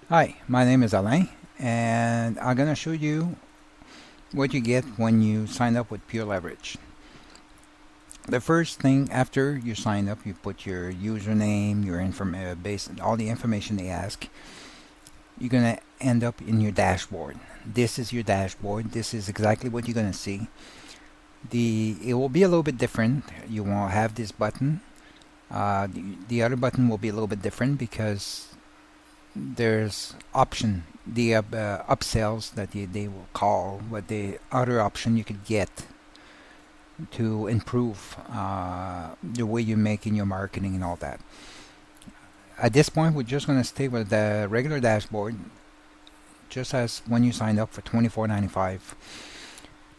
Hi, my name is Alain, and I'm gonna show you what you get when you sign up with PureLeverage. The first thing after you sign up, you put your username, your all the information they ask. You're gonna end up in your dashboard. This is your dashboard. This is exactly what you're gonna see. It will be a little bit different. You won't have this button. The other button will be a little bit different because there's option the upsells that they will call, but the other option you could get to improve the way you're making your marketing and all that. At this point, we're just going to stay with the regular dashboard, just as when you signed up for $24.95.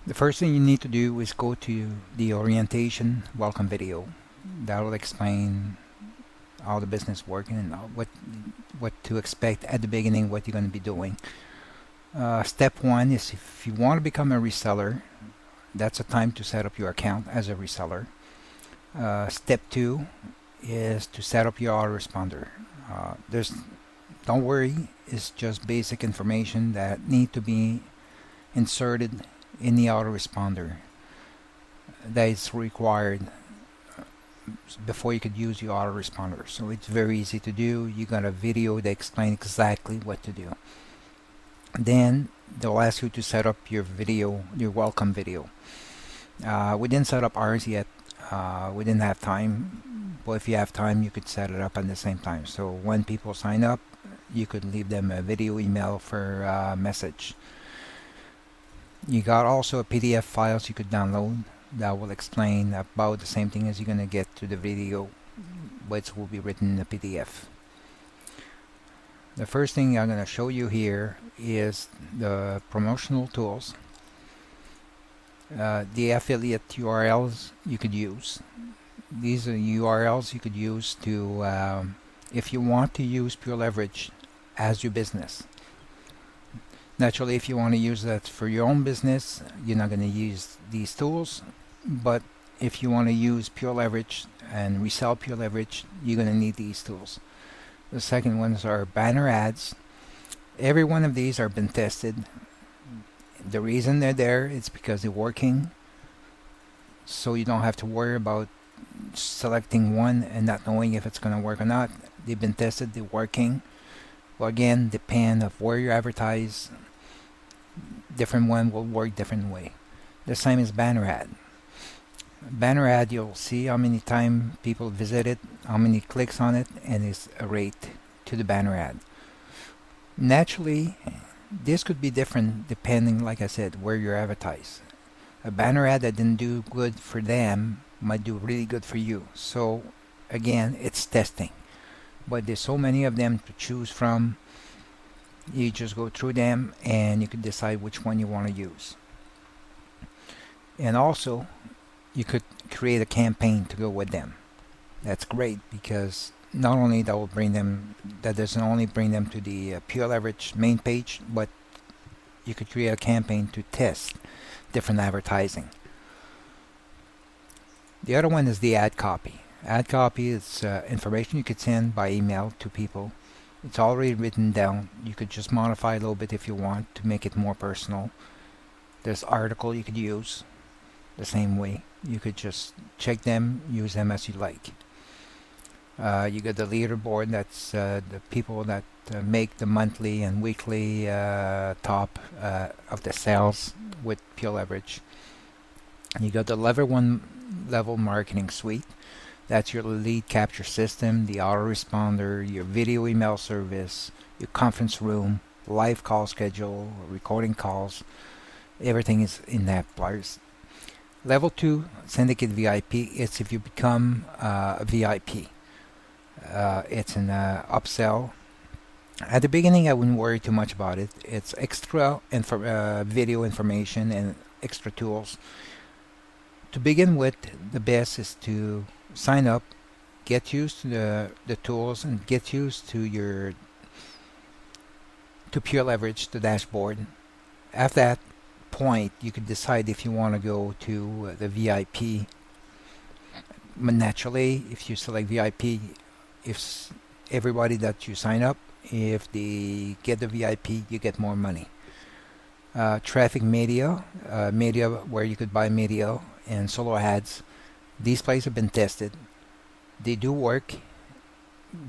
The first thing you need to do is go to the orientation welcome video. That will explain how the business working and what to expect at the beginning, what you're going to be doing. Step one is if you want to become a reseller, that's a time to set up your account as a reseller. Step two is to set up your autoresponder. There's Don't worry, it's just basic information that need to be inserted in the autoresponder that is required before you could use your autoresponder. So it's very easy to do. You got a video that explains exactly what to do. Then they'll ask you to set up your video, your welcome video. We didn't set up ours yet. We didn't have time, but if you have time, you could set it up at the same time. So when people sign up, you could leave them a video email for a message. You got also a PDF files you could download that will explain about the same thing as you're going to get to the video, but it will be written in a PDF. The first thing I'm going to show you here is the promotional tools. The affiliate URLs you could use. These are URLs you could use to, if you want to use PureLeverage as your business. Naturally, if you want to use that for your own business, you're not going to use these tools. But if you want to use PureLeverage and resell PureLeverage, you're going to need these tools. The second ones are banner ads. Every one of these are been tested. The reason they're there is because they're working. So you don't have to worry about selecting one and not knowing if it's going to work or not. They've been tested, they're working. Well, again, depend of where you advertise. Different one will work different way. The same as banner ad. Banner ad, you'll see how many times people visit it, how many clicks on it, and it's a rate to the banner ad. Naturally, this could be different depending, like I said, where you advertise. A banner ad that didn't do good for them might do really good for you. So again, it's testing. But there's so many of them to choose from. You just go through them and you can decide which one you want to use. And also, you could create a campaign to go with them. That's great because not only that doesn't only bring them to the PureLeverage main page, but you could create a campaign to test different advertising. The other one is the ad copy. Ad copy is information you could send by email to people. It's already written down. You could just modify a little bit if you want to make it more personal. There's article you could use the same way. You could just check them, use them as you like. You got the leaderboard. That's the people that make the monthly and weekly top of the sales with PureLeverage. You got the level marketing suite. That's your lead capture system, the autoresponder, your video email service, your conference room, live call schedule, recording calls. Everything is in that place. Level 2, Syndicate VIP, it's if you become a VIP. It's an upsell. At the beginning, I wouldn't worry too much about it. It's extra video information and extra tools. To begin with, the best is to sign up, get used to the tools, and get used to PureLeverage, the dashboard. After that point, you could decide if you want to go to the VIP. But naturally, if you select VIP, if everybody that you sign up If they get the VIP, you get more money. Traffic media, media where you could buy media and solo ads. These places have been tested. They do work,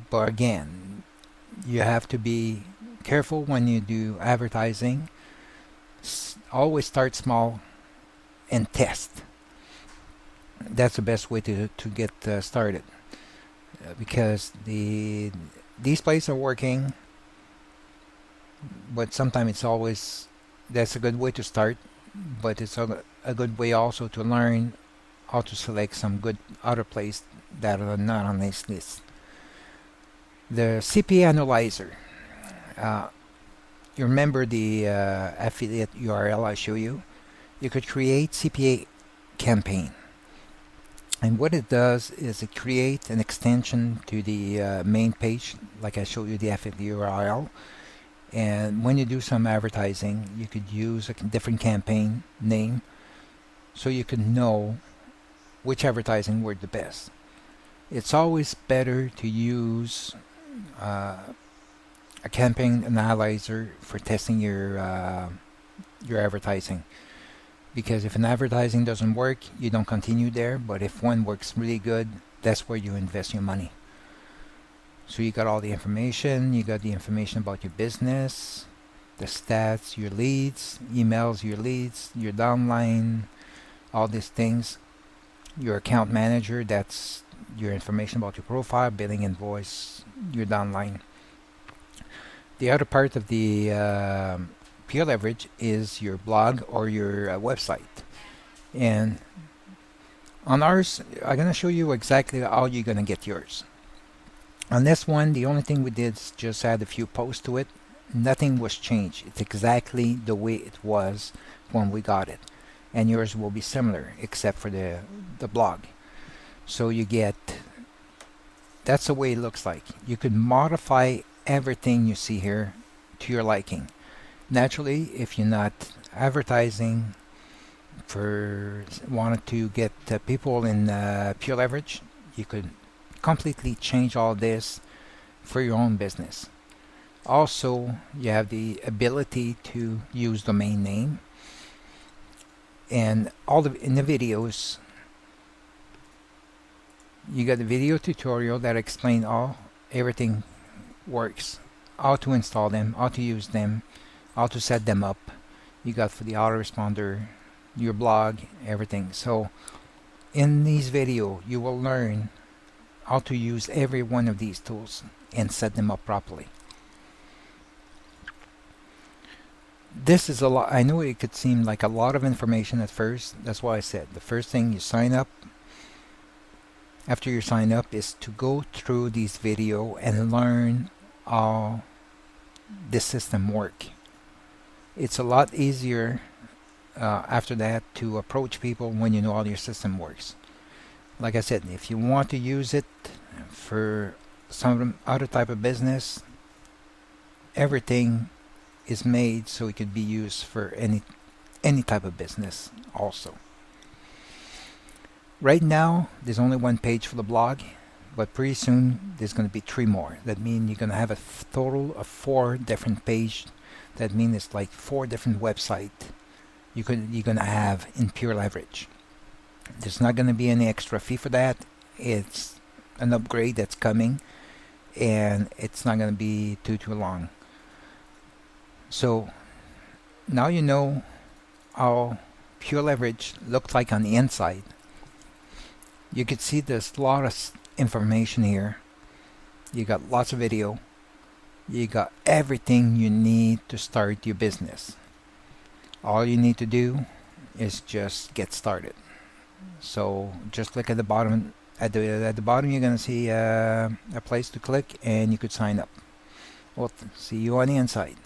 but again, you have to be careful when you do advertising. Always start small and test. That's the best way to get started, because these places are working, but sometimes it's always that's a good way to start, but it's a good way also to learn how to select some good other places that are not on this list. The CPA analyzer. You remember the affiliate URL I show you? You could create CPA campaign. And what it does is it creates an extension to the main page, like I showed you the affiliate URL. And when you do some advertising, you could use a different campaign name so you can know which advertising worked the best. It's always better to use a campaign analyzer for testing your advertising, because if an advertising doesn't work, you don't continue there, but if one works really good, that's where you invest your money. So you got all the information, you got the information about your business, the stats, your leads, emails, your leads, your downline, all these things. Your account manager, that's your information about your profile, billing, invoice, your downline. The other part of the PureLeverage is your blog or your website. And on ours, I'm going to show you exactly how you're going to get yours. On this one, the only thing we did is just add a few posts to it. Nothing was changed. It's exactly the way it was when we got it. And yours will be similar, except for the blog. So you get, that's the way it looks like. You could modify everything you see here to your liking. Naturally, if you're not advertising for wanted to get people in PureLeverage, you could completely change all this for your own business. Also, you have the ability to use domain name, and in the videos you got a video tutorial that explains everything works, how to install them, how to use them, how to set them up. You got for the autoresponder, your blog, everything. So in this video you will learn how to use every one of these tools and set them up properly. This is a lot. I know it could seem like a lot of information at first. That's why I said the first thing you sign up. After you sign up is to go through this video and learn how this system works. It's a lot easier after that to approach people when you know how your system works. Like I said, if you want to use it for some other type of business, everything is made so it could be used for any type of business also. Right now, there's only one page for the blog, but pretty soon there's going to be 3 more. That means you're going to have a total of 4 different pages. That means it's like 4 different websites you're going to have in PureLeverage. There's not going to be any extra fee for that. It's an upgrade that's coming, and it's not going to be too long. So now you know how PureLeverage looks like on the inside. You can see there's a lot of information here. You got lots of video. You got everything you need to start your business. All you need to do is just get started. So just click at the bottom. At the bottom, you're gonna see a place to click, and you could sign up. Well, see you on the inside.